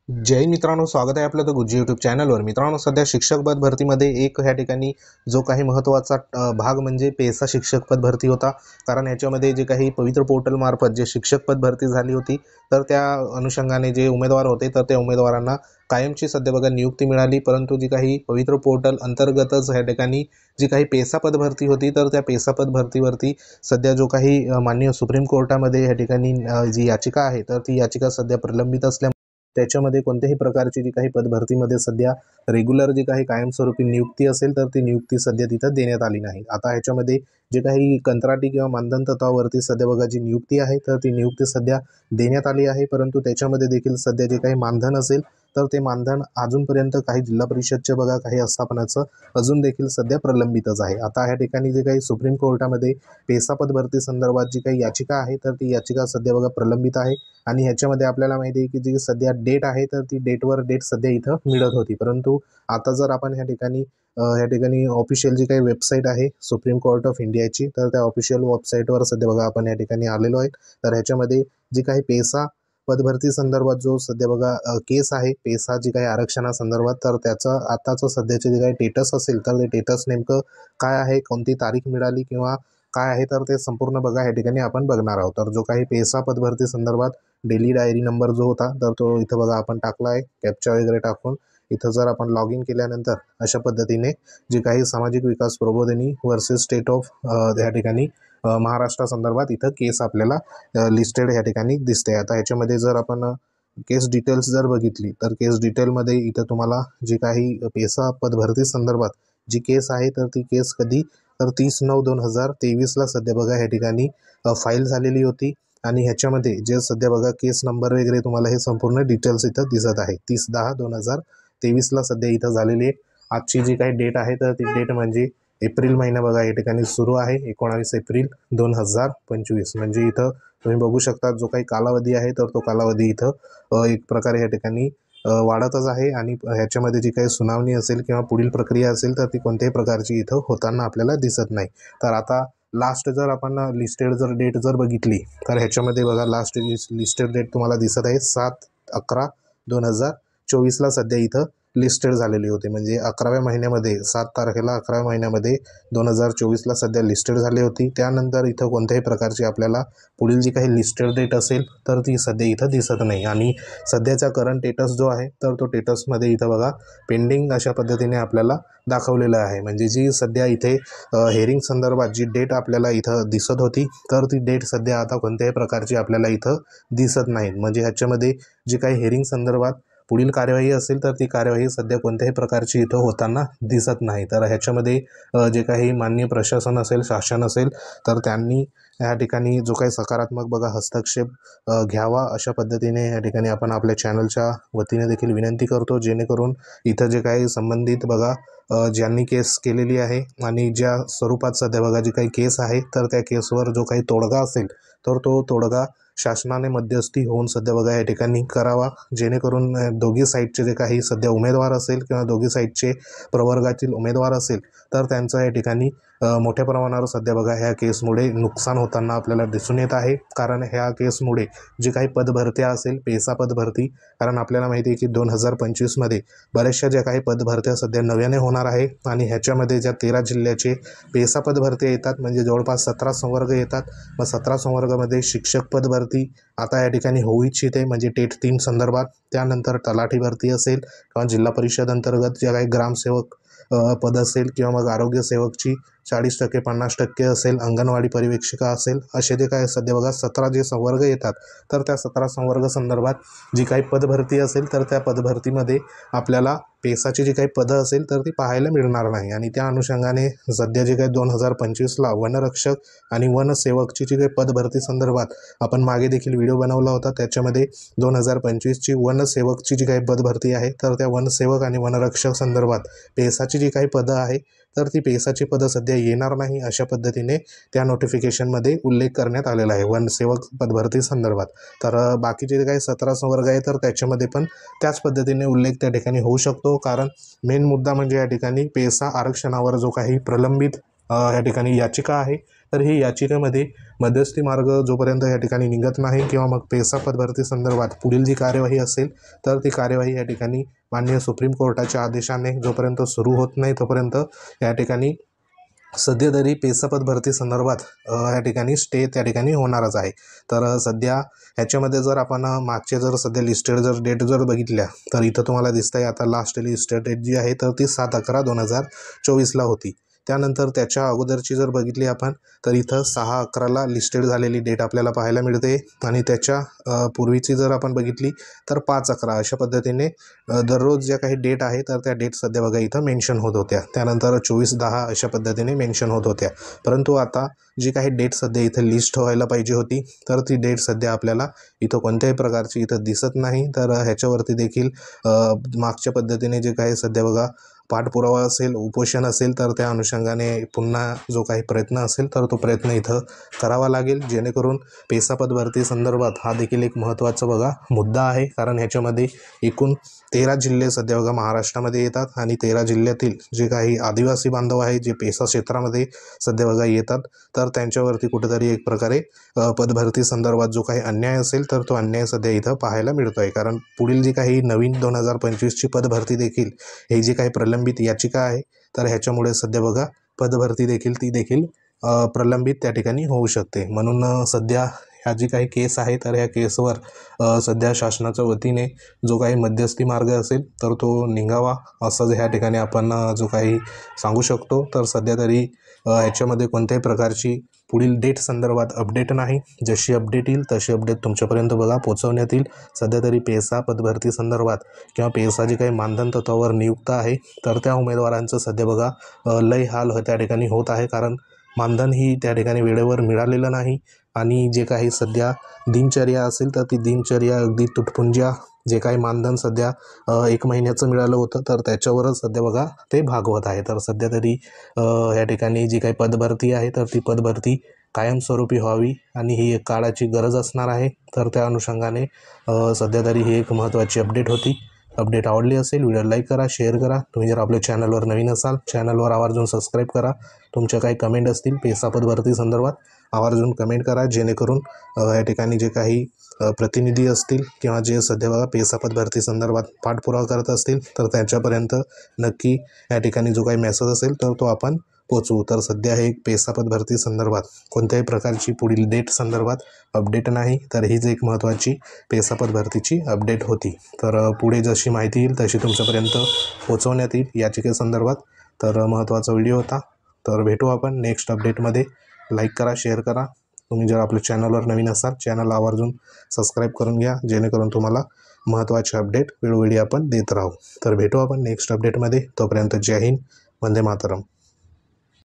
जय मित्रांनो, स्वागत आहे आपलं द गुज्जी यूट्यूब चॅनलवर। मित्रांनो, सध्या शिक्षक पद भरतीमध्ये एक ह्या ठिकाणी जो काही महत्त्वाचा भाग म्हणजे पेसा शिक्षक पद भरती होता। कारण याच्यामध्ये जे काही पवित्र पोर्टल मार्फत जे शिक्षक पद भरती झाली होती, तर त्या अनुषंगाने जे उमेदवार होते तर त्या उमेदवारांना कायमची सध्या बघा नियुक्ती मिळाली। परंतु जी काही पवित्र पोर्टल अंतर्गतच ह्या ठिकाणी जी काही पेसा पद भरती होती, तर त्या पेसा पद भरतीवरती सध्या जो काही माननीय सुप्रीम कोर्टामध्ये ह्या ठिकाणी जी याचिका आहे, तर ती याचिका सध्या प्रलंबित असल्या त्याच्यामध्ये कोणत्याही प्रकारची जी काही पदभरतीमध्ये सध्या रेग्युलर जी काही कायमस्वरूपी नियुक्ती असेल, तर ती नियुक्ती सध्या तिथं देण्यात आली नाही। आता ह्याच्यामध्ये जे काही कंत्राटी किंवा मानधन तत्वावरती सध्या बघा जी नियुक्ती आहे, तर ती नियुक्ती सध्या देण्यात आली आहे। परंतु त्याच्यामध्ये देखील सध्या जे काही मानधन असेल, तर ते मानधन अजूनपर्यंत काही जिल्हा परिषदचे बघा काही आस्थापनाचं अजून देखील सध्या प्रलंबितच आहे। आता ह्या ठिकाणी जे काही सुप्रीम कोर्टामध्ये पेसा पद भरती संदर्भात जी काही याचिका आहे, तर ती याचिका सध्या बघा प्रलंबित आहे। आणि ह्याच्यामध्ये आपल्याला माहिती आहे की जी सध्या डेट आहे, तर ती डेटवर डेट सध्या इथं मिळत होती। परंतु आता जर आपण ह्या ठिकाणी ऑफिशियल जी काही वेबसाईट आहे सुप्रीम कोर्ट ऑफ इंडियाची, तर त्या ऑफिशियल वेबसाईटवर सध्या बघा आपण या ठिकाणी आलेलो आहे। तर ह्याच्यामध्ये जी काही पेसा पदभरती संदर्भात जो सध्या बघा केस आहे, पेसा जी काही आरक्षणासंदर्भात, तर त्याचं आताचं सध्याचे जे काही स्टेटस असेल, तर ते स्टेटस नेमकं काय आहे, कोणती तारीख मिळाली किंवा काय आहे, तर ते संपूर्ण बघा या ठिकाणी आपण बघणार आहोत। तर जो काही पेसा पदभरती संदर्भात डेली डायरी नंबर जो होता, तर तो इथं बघा आपण टाकला आहे कॅप्चा वगैरे टाकून। इथं जर आपण लॉग इन केल्यानंतर अशा पद्धतीने जी काही सामाजिक विकास प्रबोधिनी वर्सेस स्टेट ऑफ या ठिकाणी महाराष्ट्र संदर्भात इथं केस आपल्याला लिस्टेड या ठिकाणी दिसते। आता ह्याच्यामध्ये जर आपण केस डिटेल्स जर बघितली, तर केस डिटेलमध्ये इथं तुम्हाला जी काही पेसा पदभरती संदर्भात जी केस आहे, तर ती केस कधी तर 30/9/2023ला सध्या बघा या ठिकाणी फाईल झालेली होती। आणि ह्याच्यामध्ये जे सध्या बघा केस नंबर वगैरे तुम्हाला हे संपूर्ण डिटेल्स इथं दिसत आहे। 30/10/2023ला सध्या इथं झालेली आहे। आजची जी काही डेट आहे, तर ती डेट म्हणजे एप्रिल महिना बघा या ठिकाणी सुरू आहे, 19 एप्रिल 2025। म्हणजे इथं तुम्ही बघू शकता जो काही कालावधी आहे, तर तो कालावधी इथं एक प्रकारे या ठिकाणी वाढतच आहे। आणि ह्याच्यामध्ये जी काही सुनावणी असेल किंवा पुढील प्रक्रिया असेल, तर ती कोणत्याही प्रकारची इथं होताना आपल्याला दिसत नाही। तर आता लास्ट जर आपण लिस्टेड जर डेट जर बघितली, तर ह्याच्यामध्ये बघा लास्ट लिस्टेड डेट तुम्हाला दिसत आहे 7/11/2024ला सध्या इथं लिस्टेड झालेली होती। म्हणजे 11व्या महिन्यामध्ये 7 तारखेला 11व्या महिन्यामध्ये 2024ला सध्या लिस्टेड झाली होती। त्यानंतर इथं कोणत्याही प्रकारची आपल्याला पुढील जी काही लिस्टेड डेट असेल, तर ती सध्या इथं दिसत नाही। आणि सध्याचा करंट स्टेटस जो आहे, तर तो स्टेटसमध्ये इथं बघा पेंडिंग अशा पद्धतीने आपल्याला दाखवलेलं आहे। म्हणजे जी सध्या इथे हेअरिंग संदर्भात जी डेट आपल्याला इथं दिसत होती, तर ती डेट सध्या आता कोणत्याही प्रकारची आपल्याला इथं दिसत नाही। म्हणजे ह्याच्यामध्ये जी काही हेअरिंग संदर्भात पुढील कार्यवाही असेल, तर ती कार्यवाही सध्या कोणत्याही प्रकारची इथं होताना दिसत नाही। तर ह्याच्यामध्ये जे काही माननीय प्रशासन असेल, शासन असेल, तर त्यांनी या ठिकाणी जो काही सकारात्मक बघा हस्तक्षेप घ्यावा, अशा पद्धतीने या ठिकाणी आपण आपल्या चॅनलच्या वतीने देखील विनंती करतो। जेणेकरून इथं जे काही संबंधित बघा ज्यांनी केस केलेली आहे आणि ज्या स्वरूपात सध्या बघा जी काही केस आहे, तर त्या केसवर जो काही तोडगा असेल, तर तो तोडगा शासनाने मध्यस्थी होऊन सध्या बघा या ठिकाणी करावा। जेणेकरून दोघी साईडचे जे काही सध्या उमेदवार असेल किंवा दोघी साईडचे प्रवर्गातील उमेदवार असेल, तर त्यांचं या ठिकाणी मोठ्या प्रमाणावर सध्या बघा ह्या केसमुळे नुकसान होताना आपल्याला दिसून येत आहे। कारण ह्या केसमुळे जी काही पदभरत्या असेल, पेसा पदभरती, कारण आपल्याला माहिती आहे की 2025मध्ये बऱ्याचशा ज्या काही पदभरत्या सध्या नव्याने होणार आहे। आणि ह्याच्यामध्ये ज्या 13 जिल्ह्याचे पेसा पदभरती येतात, म्हणजे जवळपास 17 संवर्ग येतात। मग 17 संवर्गामध्ये शिक्षक पदभरती आता या ठिकाणी होऊ इच्छिते, म्हणजे टेट 3 संदर्भात। त्यानंतर तलाठी भरती असेल किंवा जिल्हा परिषद अंतर्गत ज्या काही ग्रामसेवक पद असेल किंवा मग आरोग्य सेवकची 40% 50% असेल, अंगणवाडी पर्यवेक्षिका असेल, असे जे काय सध्या बघा 17 जे संवर्ग येतात, तर त्या 17 संवर्ग संदर्भात जी काही पदभरती असेल, तर त्या पदभरतीमध्ये आपल्याला पेसाची जी काही पदं असेल, तर ती पाहायला मिळणार नाही। आणि त्या अनुषंगाने सध्या जे काही 2025ला वनरक्षक आणि वनसेवकची जी काही पदभरती संदर्भात आपण मागे देखील व्हिडिओ बनवला होता, त्याच्यामध्ये 2025ची वनसेवकची जी काही पदभरती आहे, तर त्या वनसेवक आणि वनरक्षक संदर्भात पेसाची जी काही पदं आहे, तर ती पेसाची पदं सध्या येणार नाही, अशा पद्धतीने त्या नोटिफिकेशनमध्ये उल्लेख करण्यात आलेला आहे वनसेवक पदभरती संदर्भात। तर बाकीचे जे काही 17 संवर्ग आहे, तर त्याच्यामध्ये पण त्याच पद्धतीने उल्लेख त्या ठिकाणी होऊ शकतो। कारण मेन मुद्दा म्हणजे या ठिकाणी पेसा आरक्षणावर जो काही प्रलंबित या ठिकाणी याचिका आहे, तर ही याचिकेमध्ये मध्यस्थी मार्ग जोपर्यंत या ठिकाणी निघत नाही किंवा मग पेसा पदभरती संदर्भात पुढील जी कार्यवाही असेल तर ती कार्यवाही या ठिकाणी माननीय सुप्रीम कोर्टाच्या आदेशाने जोपर्यंत सुरू होत नाही तोपर्यंत या ठिकाणी सध्या तरी पेसा पदभरती संदर्भात या ठिकाणी स्टे त्या ठिकाणी होणारच आहे। तर सध्या ह्याच्यामध्ये जर आपण मागचे जर सध्या लिस्टेड जर डेट जर बघितल्या तर इथं तुम्हाला दिसतंय आता लास्ट लिस्टेड डेट जी आहे तर ती 7/11/2024ला होती। त्यानंतर त्याच्या अगोदरची जर बघितली आपण तर इथं 6/11ला लिस्टेड झालेली डेट आपल्याला पाहायला मिळते आणि त्याच्या पूर्वीची जर आपण बघितली तर 5/11 अशा पद्धतीने दररोज ज्या काही डेट आहे तर त्या डेट सध्या बघा इथं मेन्शन होत होत्या। त्यानंतर 24/10 अशा पद्धतीने मेन्शन होत होत्या, परंतु आता जी काही डेट सध्या इथं लिस्ट व्हायला पाहिजे होती तर ती डेट सध्या आपल्याला इथं कोणत्याही प्रकारची इथं दिसत नाही। तर ह्याच्यावरती देखील मागच्या पद्धतीने जे काही सध्या बघा पाठपुरावा असेल, उपोषण असेल तर त्या अनुषंगाने पुन्हा जो काही प्रयत्न असेल तर तो प्रयत्न इथं करावा लागेल, जेणेकरून पेसा पदभरती संदर्भात हा देखील एक महत्त्वाचा बघा मुद्दा आहे। कारण ह्याच्यामध्ये एकूण 13 जिल्हे सध्या बघा महाराष्ट्रामध्ये येतात आणि 13 जिल्ह्यातील जे काही आदिवासी बांधव आहे जे पेसा क्षेत्रामध्ये सध्या बघा येतात तर त्यांच्यावरती कुठेतरी एक प्रकारे पदभरती संदर्भात जो काही अन्याय असेल तर तो अन्याय सध्या इथं पाहायला मिळतो आहे। कारण पुढील जी काही नवीन 2025ची पदभरती देखील हे जी काही प्रलंबित याचिका आहे तर ह्याच्यामुळे सध्या बघा पदभरती देखील ती देखील प्रलंबित त्या ठिकाणी होऊ शकते। म्हणून सध्या ह्या जी काही केस आहे तर ह्या केसवर सध्या शासनाच्या वतीने जो काही मध्यस्थी मार्ग असेल तर तो निघावा असं ह्या ठिकाणी आपण जो काही सांगू शकतो। तर सध्या तरी ह्याच्यामध्ये कोणत्याही प्रकारची पुढील डेट संदर्भात अपडेट नाही, जशी अपडेट येईल तशी अपडेट तुमच्यापर्यंत बघा पोहोचवण्यात येईल। सध्या तरी पेसा पदभरती संदर्भात किंवा पेसा जी काही मानधन तत्वावर नियुक्त आहे तर त्या उमेदवारांचं सध्या बघा लय हाल त्या ठिकाणी होत आहे, कारण मानधन ही त्या ठिकाणी वेळेवर मिळालेलं नाही आणि जे काही सध्या दिनचर्या असेल तर ती दिनचर्या अगदी तुटपुंज्या, जे काही मानधन सध्या 1 महिन्याचं मिळालं होतं तर त्याच्यावरच सध्या बघा ते भागवत आहे। तर सध्या तरी या ठिकाणी जी काही पदभरती आहे तर ती पदभरती कायमस्वरूपी व्हावी आणि ही एक काळाची गरज असणार आहे। तर त्या अनुषंगाने सध्या तरी ही एक महत्त्वाची अपडेट होती। अपडेट आवडली असेल व्हिडिओ लाईक करा, शेअर करा। तुम्ही जर आपल्या चॅनलवर नवीन असाल चॅनलवर आवर्जून सबस्क्राईब करा। तुमच्या काही कमेंट असतील पेसा पदभरती संदर्भात आवर्जून कमेंट करा, जेणेकरून या ठिकाणी जे काही प्रतिनिधी असतील किंवा जे सध्या बघा पेसा पदभरती संदर्भात पाठपुरावा करत असतील तर त्यांच्यापर्यंत नक्की या ठिकाणी जो काही मेसेज असेल तर तो आपण पोचवू। तर सध्या हे पेसा पदभरती संदर्भात कोणत्याही प्रकारची पुढील डेट संदर्भात अपडेट नाही, तर हीच एक महत्त्वाची पेसा पदभरतीची अपडेट होती। तर पुढे जशी माहिती येईल तशी तुमच्यापर्यंत पोचवण्यात येईल याचिकेसंदर्भात। तर महत्त्वाचा व्हिडिओ होता। तर भेटू आपण नेक्स्ट अपडेटमध्ये। लाईक करा, शेअर करा। तुम्ही जर आपल्या चॅनलवर नवीन असाल चॅनलला आवर्जून सबस्क्राईब करून घ्या, जेणेकरून तुम्हाला महत्त्वाचे अपडेट वेळोवेळी आपण देत राहू। तर भेटू आपण नेक्स्ट अपडेटमध्ये। तोपर्यंत जय हिंद, वंदे मातरम।